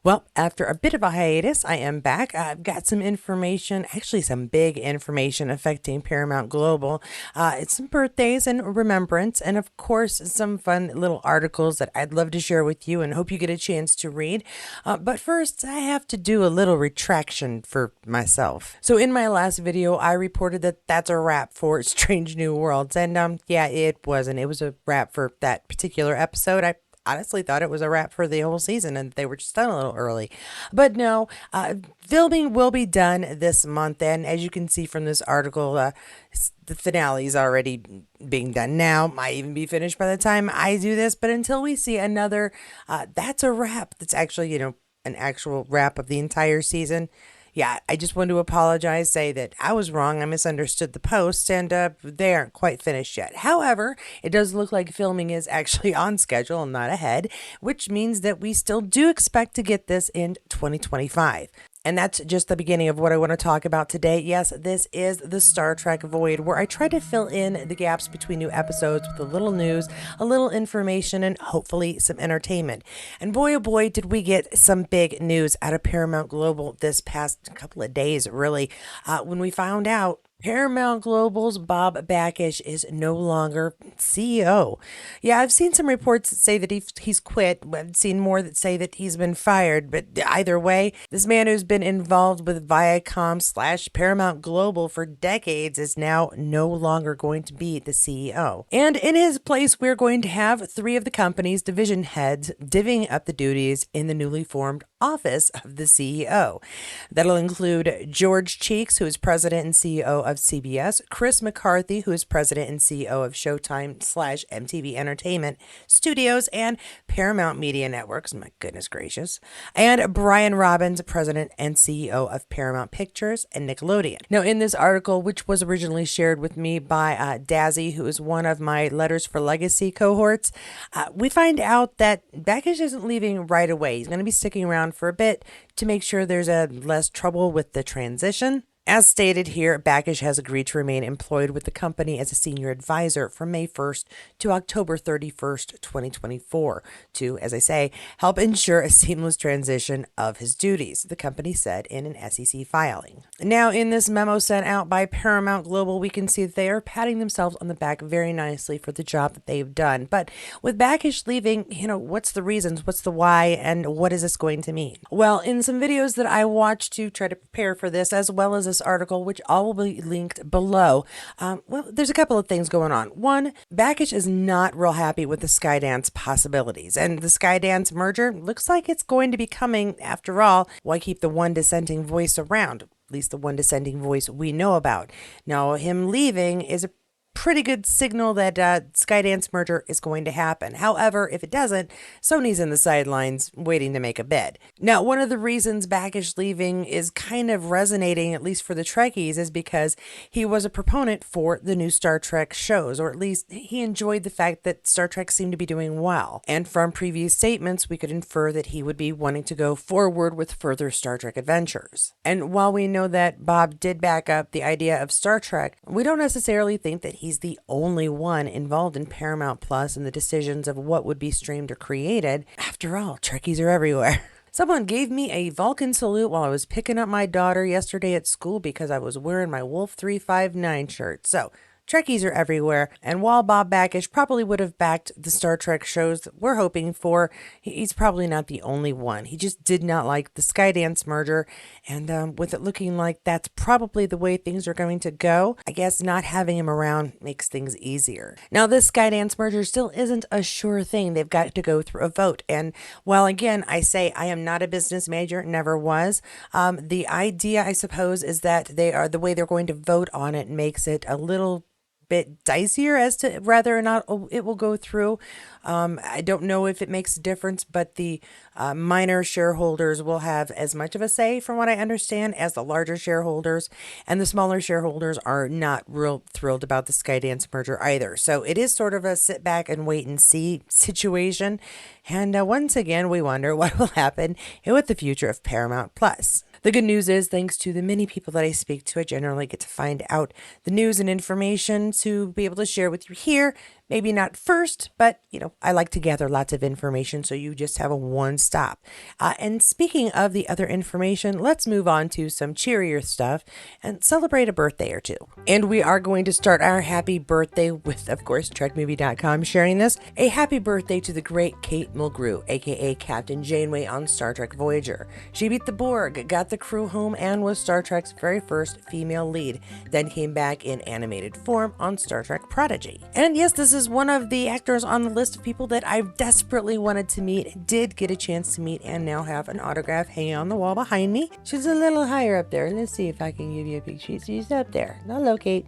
Well, after a bit of a hiatus, I am back. I've got some information, actually, some big information affecting Paramount Global. It's some birthdays and remembrance, and of course, some fun little articles that I'd love to share with you and hope you get a chance to read. But first, I have to do a little retraction for myself. So, in my last video, I reported that that's a wrap for Strange New Worlds, and yeah, it wasn't. It was a wrap for that particular episode. I honestly thought it was a wrap for the whole season and they were just done a little early. But no, filming will be done this month. And as you can see from this article, the finale is already being done now. Might even be finished by the time I do this. But until we see another, that's a wrap. That's actually, an actual wrap of the entire season. Yeah, I just want to apologize, say that I was wrong. I misunderstood the post, and they aren't quite finished yet. However, it does look like filming is actually on schedule and not ahead, which means that we still do expect to get this in 2025. And that's just the beginning of what I want to talk about today. Yes, this is the Star Trek Void, where I try to fill in the gaps between new episodes with a little news, a little information, and hopefully some entertainment. And boy, oh boy, did we get some big news out of Paramount Global this past couple of days, really, when we found out Paramount Global's Bob Bakish is no longer CEO. Yeah, I've seen some reports that say that he's quit. I've seen more that say that he's been fired. But either way, this man who's been involved with Viacom/Paramount Global for decades is now no longer going to be the CEO. And in his place, we're going to have three of the company's division heads divvying up the duties in the newly formed office of the CEO. That'll include George Cheeks, who is president and CEO of CBS, Chris McCarthy, who is president and CEO of Showtime/MTV Entertainment Studios and Paramount Media Networks, my goodness gracious, and Brian Robbins, president and CEO of Paramount Pictures and Nickelodeon. Now, in this article, which was originally shared with me by Dazzy, who is one of my Letters for Legacy cohorts, we find out that Bakish isn't leaving right away. He's going to be sticking around for a bit to make sure there's less trouble with the transition. As stated here, Bakish has agreed to remain employed with the company as a senior advisor from May 1st to October 31st, 2024, to, as I say, help ensure a seamless transition of his duties, the company said in an SEC filing. Now, in this memo sent out by Paramount Global, we can see that they are patting themselves on the back very nicely for the job that they've done. But with Bakish leaving, what's the reasons, what's the why, and what is this going to mean? Well, in some videos that I watched to try to prepare for this, as well as this article, which all will be linked below. There's a couple of things going on. One, Bakish is not real happy with the Skydance possibilities, and the Skydance merger looks like it's going to be coming. After all, why keep the one dissenting voice around? At least the one dissenting voice we know about. Now, him leaving is a pretty good signal that Skydance merger is going to happen. However, if it doesn't, Sony's in the sidelines waiting to make a bid. Now, one of the reasons Bakish leaving is kind of resonating, at least for the Trekkies, is because he was a proponent for the new Star Trek shows, or at least he enjoyed the fact that Star Trek seemed to be doing well. And from previous statements, we could infer that he would be wanting to go forward with further Star Trek adventures. And while we know that Bob did back up the idea of Star Trek, we don't necessarily think that he's the only one involved in Paramount Plus and the decisions of what would be streamed or created. After all, Trekkies are everywhere. Someone gave me a Vulcan salute while I was picking up my daughter yesterday at school because I was wearing my Wolf 359 shirt. So, Trekkies are everywhere, and while Bob Bakish probably would have backed the Star Trek shows that we're hoping for, he's probably not the only one. He just did not like the Skydance merger, and with it looking like that's probably the way things are going to go, I guess not having him around makes things easier. Now, this Skydance merger still isn't a sure thing. They've got to go through a vote, and while again, I say I am not a business major, never was, the idea, I suppose, is that the way they're going to vote on it makes it a little bit dicier as to whether or not it will go through. I don't know if it makes a difference, but the minor shareholders will have as much of a say, from what I understand, as the larger shareholders, and the smaller shareholders are not real thrilled about the Skydance merger either. So it is sort of a sit back and wait and see situation. And once again, we wonder what will happen with the future of Paramount Plus. The good news is, thanks to the many people that I speak to, I generally get to find out the news and information to be able to share with you here. Maybe not first, but I like to gather lots of information so you just have a one stop. And speaking of the other information, let's move on to some cheerier stuff and celebrate a birthday or two. And we are going to start our happy birthday with, of course, TrekMovie.com sharing this. A happy birthday to the great Kate Mulgrew, aka Captain Janeway on Star Trek Voyager. She beat the Borg, got the crew home, and was Star Trek's very first female lead, then came back in animated form on Star Trek Prodigy. And yes, this is one of the actors on the list of people that I've desperately wanted to meet, did get a chance to meet, and now have an autograph hanging on the wall behind me. She's a little higher up there. Let's see if I can give you a picture. She's up there. Now locate.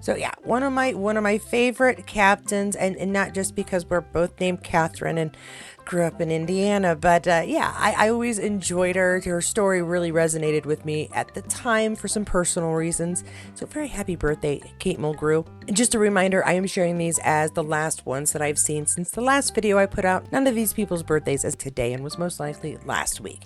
So yeah, one of my favorite captains, and not just because we're both named Kathryn and grew up in Indiana, but I always enjoyed her. Her story really resonated with me at the time for some personal reasons. So very happy birthday, Kate Mulgrew. And just a reminder, I am sharing these as the last ones that I've seen since the last video I put out. None of these people's birthdays as today, and was most likely last week.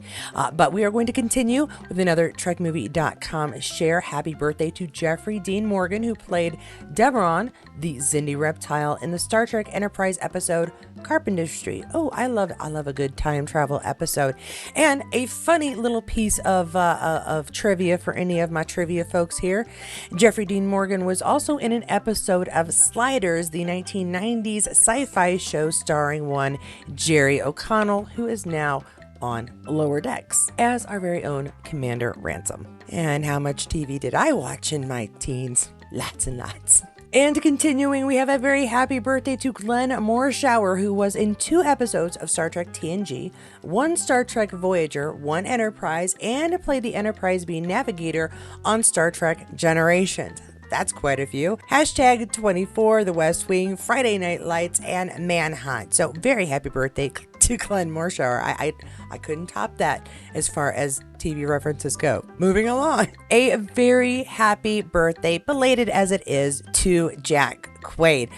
But we are going to continue with another TrekMovie.com share. Happy birthday to Jeffrey Dean Morgan, who played Deveron, the Xindi reptile, in the Star Trek Enterprise episode Carpentry. Oh, I love a good time travel episode. And a funny little piece of trivia for any of my trivia folks here. Jeffrey Dean Morgan was also in an episode of Sliders, the 1990s sci-fi show starring one Jerry O'Connell, who is now on Lower Decks as our very own Commander Ransom. And how much TV did I watch in my teens? Lots and lots. And continuing, we have a very happy birthday to Glenn Morshower, who was in 2 episodes of Star Trek TNG, 1 Star Trek Voyager, 1 Enterprise, and played the Enterprise B Navigator on Star Trek Generations. That's quite a few. Hashtag 24, The West Wing, Friday Night Lights, and Manhunt. So very happy birthday to Glenn Morshower. I couldn't top that as far as TV references go. Moving along. A very happy birthday, belated as it is, to Jack Quaid.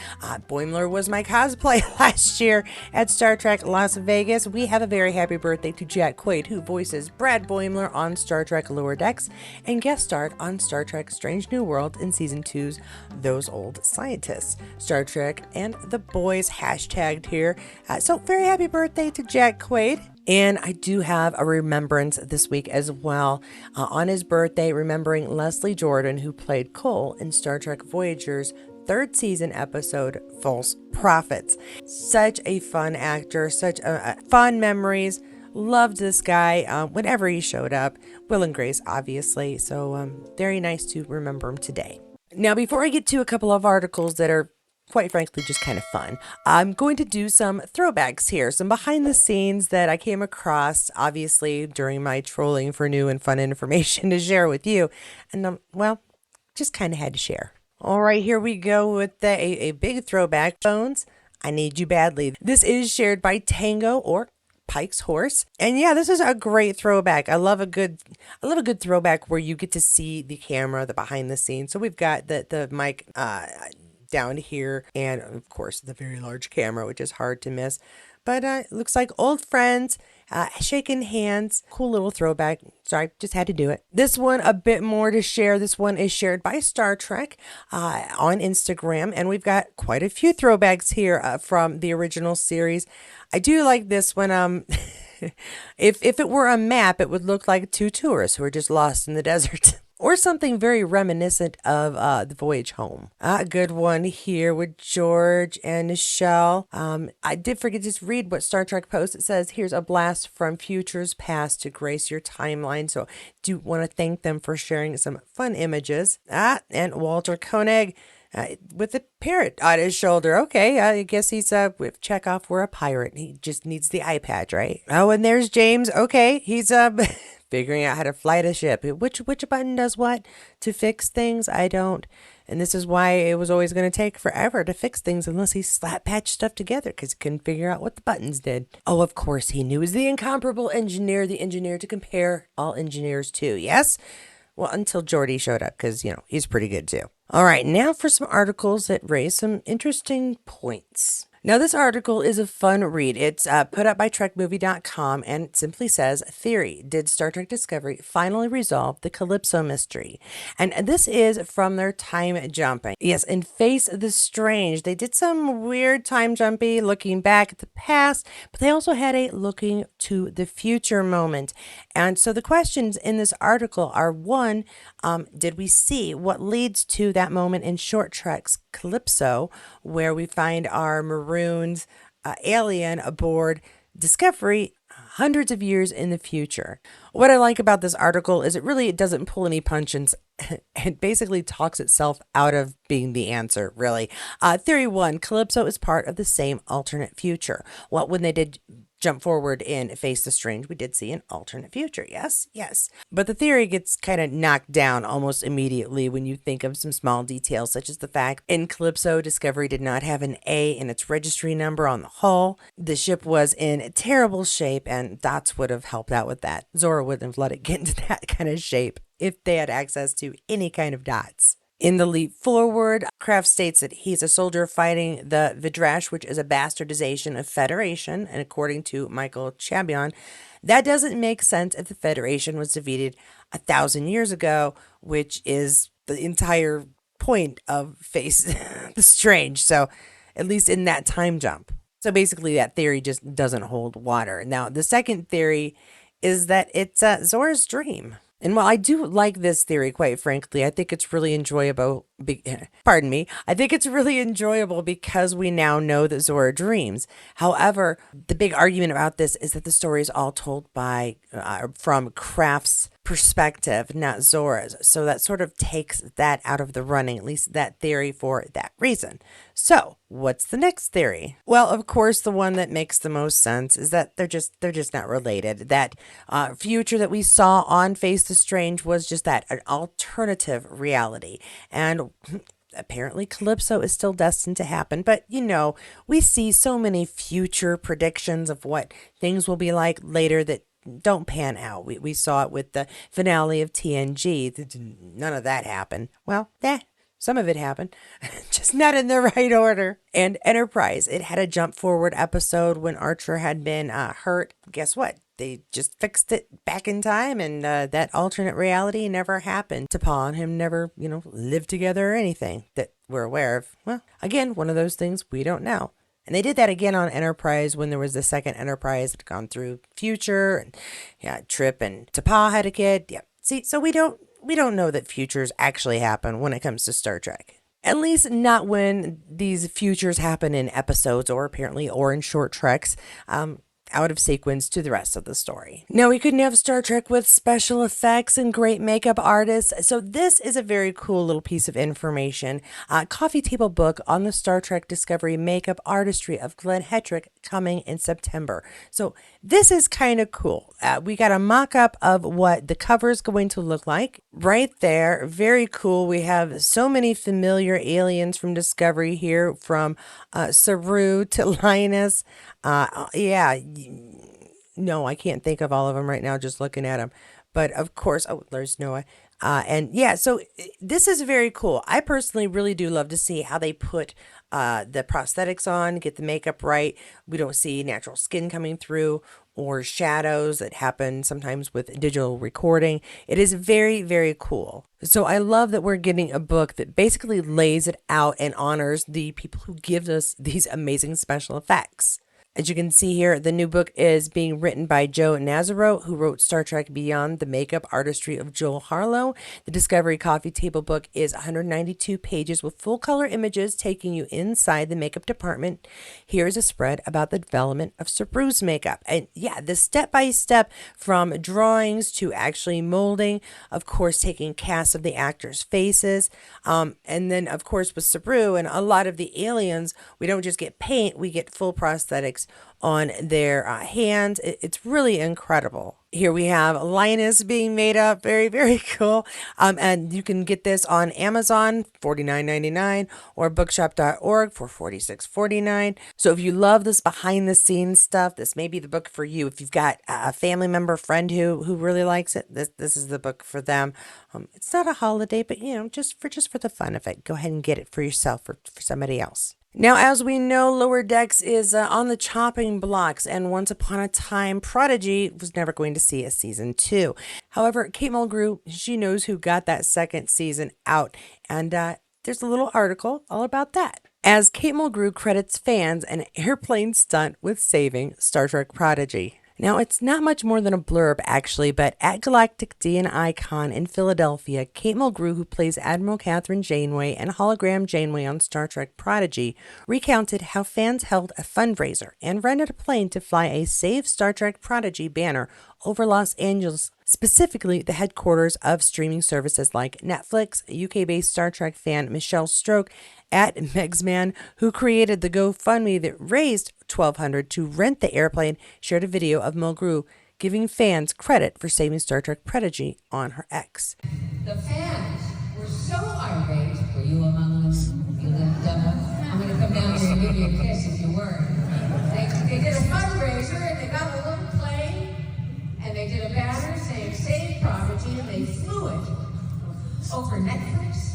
Boimler was my cosplay last year at Star Trek Las Vegas. We have a very happy birthday to Jack Quaid, who voices Brad Boimler on Star Trek Lower Decks and guest starred on Star Trek Strange New World in Season 2's Those Old Scientists. Star Trek and the boys hashtagged here. So very happy birthday to Jack Quaid. And I do have a remembrance this week as well. On his birthday, remembering Leslie Jordan, who played Cole in Star Trek Voyager's 3rd season episode, False Prophets. Such a fun actor, such fun memories. Loved this guy whenever he showed up. Will and Grace, obviously. So very nice to remember him today. Now, before I get to a couple of articles that are quite frankly just kind of fun, I'm going to do some throwbacks here, some behind the scenes that I came across, obviously, during my trolling for new and fun information to share with you. And, just kind of had to share. All right, here we go with a big throwback. Bones, I Need You Badly. This is shared by Tango, or Pike's Horse. And yeah, this is a great throwback. I love a good throwback where you get to see the camera, the behind the scenes. So we've got the mic down here, and of course the very large camera, which is hard to miss. But it looks like old friends, shaking hands. Cool little throwback. Sorry, just had to do it. This one, a bit more to share. This one is shared by Star Trek on Instagram, and we've got quite a few throwbacks here from the original series. I do like this one. If it were a map, it would look like 2 tourists who are just lost in the desert. Or something very reminiscent of the voyage home. A good one here with George and Nichelle. I did forget to read what Star Trek Post. It says, here's a blast from futures past to grace your timeline. So do want to thank them for sharing some fun images. And Walter Koenig with a parrot on his shoulder. Okay, I guess he's with Chekhov, we're a pirate. He just needs the eye patch, right? Oh, and there's James. Okay, he's figuring out how to fly the ship. Which button does what to fix things? I don't. And this is why it was always going to take forever to fix things unless he slap patched stuff together, because he couldn't figure out what the buttons did. Oh, of course he knew. He was the incomparable engineer, the engineer to compare all engineers to. Yes? Well, until Geordi showed up, because, he's pretty good too. All right, now for some articles that raise some interesting points. Now, this article is a fun read. It's put up by TrekMovie.com and it simply says, Theory, did Star Trek Discovery finally resolve the Calypso mystery? And this is from their time jumping. Yes, in Face the Strange, they did some weird time jumping, looking back at the past, but they also had a looking to the future moment. And so the questions in this article are one, did we see what leads to that moment in Short Trek's Calypso, where we find our marooned alien aboard Discovery hundreds of years in the future? What I like about this article is it doesn't pull any punches. It basically talks itself out of being the answer, really. Theory one, Calypso is part of the same alternate future. Well, when they did jump forward in Face the Strange, we did see an alternate future. Yes, yes. But the theory gets kind of knocked down almost immediately when you think of some small details, such as the fact in Calypso, Discovery did not have an A in its registry number on the hull. The ship was in terrible shape, and dots would have helped out with that. Zora wouldn't have let it get into that kind of shape if they had access to any kind of dots. In the leap forward, Kraft states that he's a soldier fighting the Vidrash, which is a bastardization of Federation, and according to Michael Chabion, that doesn't make sense if the Federation was defeated 1,000 years ago, which is the entire point of Face the Strange. So, at least in that time jump. So basically, that theory just doesn't hold water. Now, the second theory is that it's Zora's dream. And while I do like this theory, quite frankly, I think it's really enjoyable. Pardon me. I think it's really enjoyable because we now know that Zora dreams. However, the big argument about this is that the story is all told by from Kraft's perspective, not Zora's. So that sort of takes that out of the running, at least that theory for that reason. So, what's the next theory? Well, of course, the one that makes the most sense is that they're just not related. That future that we saw on Face the Strange was just that, an alternative reality. And apparently Calypso is still destined to happen, but we see so many future predictions of what things will be like later that don't pan out. We saw it with the finale of TNG. None of that happened. Well, some of it happened, just not in the right order. And Enterprise, it had a jump forward episode when Archer had been hurt. Guess what? They just fixed it back in time, and that alternate reality never happened. T'Pol and him never, lived together or anything that we're aware of. Well, again, one of those things we don't know. And they did that again on Enterprise when there was the second Enterprise that had gone through future, and Trip and T'Pol had a kid. Yeah. See, so we don't know that futures actually happen when it comes to Star Trek. At least not when these futures happen in episodes or in short treks. Out of sequence to the rest of the story. Now, we couldn't have Star Trek with special effects and great makeup artists, so this is a very cool little piece of information. Coffee table book on the Star Trek Discovery makeup artistry of Glenn Hetrick coming in September. So this is kind of cool. We got a mock-up of what the cover is going to look like right there. Very cool. We have so many familiar aliens from Discovery here, from Saru to Linus. No, I can't think of all of them right now just looking at them. But of course, there's Noah. So this is very cool. I personally really do love to see how they put the prosthetics on, get the makeup right. We don't see natural skin coming through or shadows that happen sometimes with digital recording. It is very, very cool. So I love that we're getting a book that basically lays it out and honors the people who give us these amazing special effects. As you can see here, the new book is being written by Joe Nazaro, who wrote Star Trek Beyond, the makeup artistry of Joel Harlow. The Discovery Coffee Table book is 192 pages with full color images taking you inside the makeup department. Here's a spread about the development of Saru's makeup. And the step-by-step from drawings to actually molding, of course, taking casts of the actors' faces. And then, of course, with Saru and a lot of the aliens, we don't just get paint, we get full prosthetics on their hands. It's really incredible. Here we have Linus being made up. Very, very cool. And you can get this on Amazon, $49.99, or bookshop.org for $46.49. So if you love this behind the scenes stuff, this may be the book for you. If you've got a family member, friend who really likes it, this is the book for them. It's not a holiday, but just for the fun of it, go ahead and get it for yourself or for somebody else. Now, as we know, Lower Decks is on the chopping blocks, and once upon a time, Prodigy was never going to see a season 2. However, Kate Mulgrew, she knows who got that second season out, and there's a little article all about that. As Kate Mulgrew credits fans an airplane stunt with saving Star Trek Prodigy. Now, it's not much more than a blurb, actually, but at Galactic D&I Con in Philadelphia, Kate Mulgrew, who plays Admiral Kathryn Janeway and Hologram Janeway on Star Trek Prodigy, recounted how fans held a fundraiser and rented a plane to fly a Save Star Trek Prodigy banner over Los Angeles, specifically the headquarters of streaming services like Netflix. UK-based Star Trek fan Michelle Stroke at Megsman, who created the GoFundMe that raised $1,200 to rent the airplane, shared a video of Mulgrew giving fans credit for saving Star Trek Prodigy on her X. The fans were so irate. Were you among them? You little devil. I'm going to come down here and give you a kiss if you weren't. They did a fundraiser and they got a little plane and they did a banner saying Save Prodigy, and they flew it over Netflix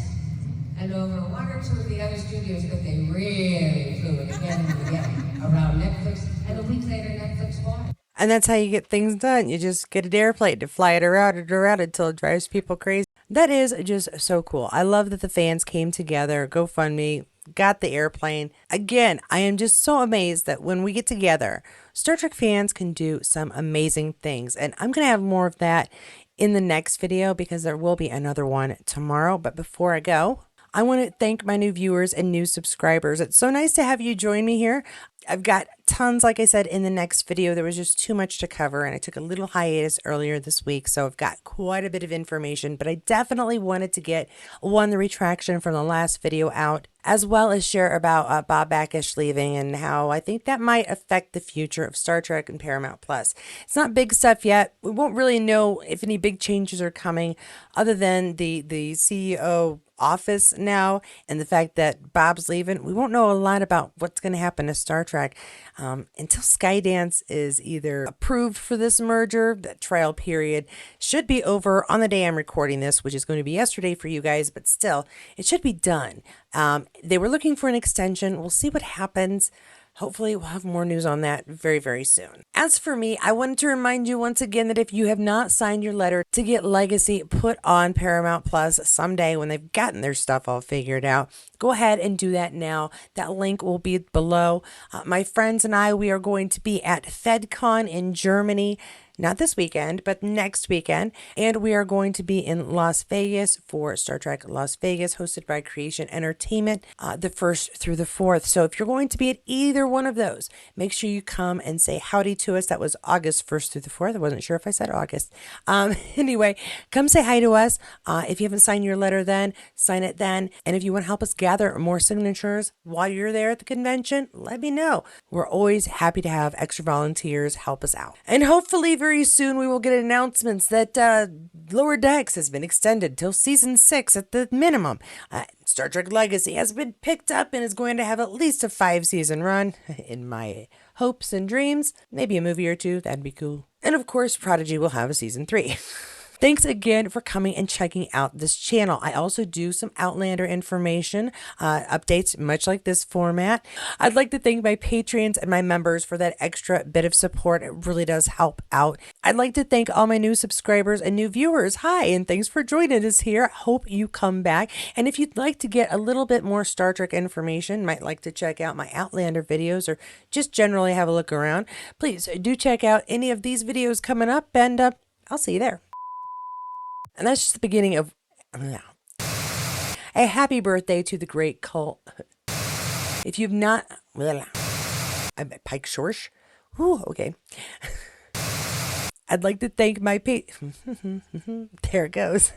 and over one or two of the other studios, but they really flew it again and again around Netflix, and a week later Netflix bought it. And that's how you get things done. You just get an airplane to fly it around and around until it drives people crazy. That is just so cool. I love that the fans came together, GoFundMe, got the airplane. Again, I am just so amazed that when we get together, Star Trek fans can do some amazing things. And I'm going to have more of that in the next video because there will be another one tomorrow. But before I go, I want to thank my new viewers and new subscribers. It's so nice to have you join me here. I've got tons, like I said, in the next video. There was just too much to cover, and I took a little hiatus earlier this week, so I've got quite a bit of information, but I definitely wanted to get, the retraction from the last video out, as well as share about Bob Bakish leaving and how I think that might affect the future of Star Trek and Paramount Plus. It's not big stuff yet. We won't really know if any big changes are coming other than the CEO office now and the fact that Bob's leaving. We won't know a lot about what's going to happen to Star Trek until Skydance is either approved for this merger. That trial period should be over on the day I'm recording this, which is going to be yesterday for you guys, but still, it should be done. They were looking for an extension. We'll see what happens. Hopefully we'll have more news on that very, very soon. As for me, I wanted to remind you once again that if you have not signed your letter to get Legacy put on Paramount Plus someday when they've gotten their stuff all figured out, go ahead and do that now. That link will be below. My friends and I, we are going to be at FedCon in Germany. Not this weekend, but next weekend. And we are going to be in Las Vegas for Star Trek Las Vegas, hosted by Creation Entertainment, the 1st through the 4th. So if you're going to be at either one of those, make sure you come and say howdy to us. That was August 1st through the 4th. I wasn't sure if I said August. Anyway, come say hi to us. If you haven't signed your letter then, sign it then. And if you want to help us gather more signatures while you're there at the convention, let me know. We're always happy to have extra volunteers help us out. And hopefully very soon we will get announcements that Lower Decks has been extended till season 6 at the minimum. Star Trek Legacy has been picked up and is going to have at least a 5-season run. In my hopes and dreams, maybe a movie or two, that'd be cool. And of course, Prodigy will have a season 3. Thanks again for coming and checking out this channel. I also do some Outlander information, updates, much like this format. I'd like to thank my patrons and my members for that extra bit of support. It really does help out. I'd like to thank all my new subscribers and new viewers. Hi, and thanks for joining us here. Hope you come back. And if you'd like to get a little bit more Star Trek information, might like to check out my Outlander videos or just generally have a look around, please do check out any of these videos coming up, and I'll see you there. And that's just the beginning of a happy birthday to the great cult. If you've not, I'm at Pike Shorsh. Ooh, okay. I'd like to thank my there it goes.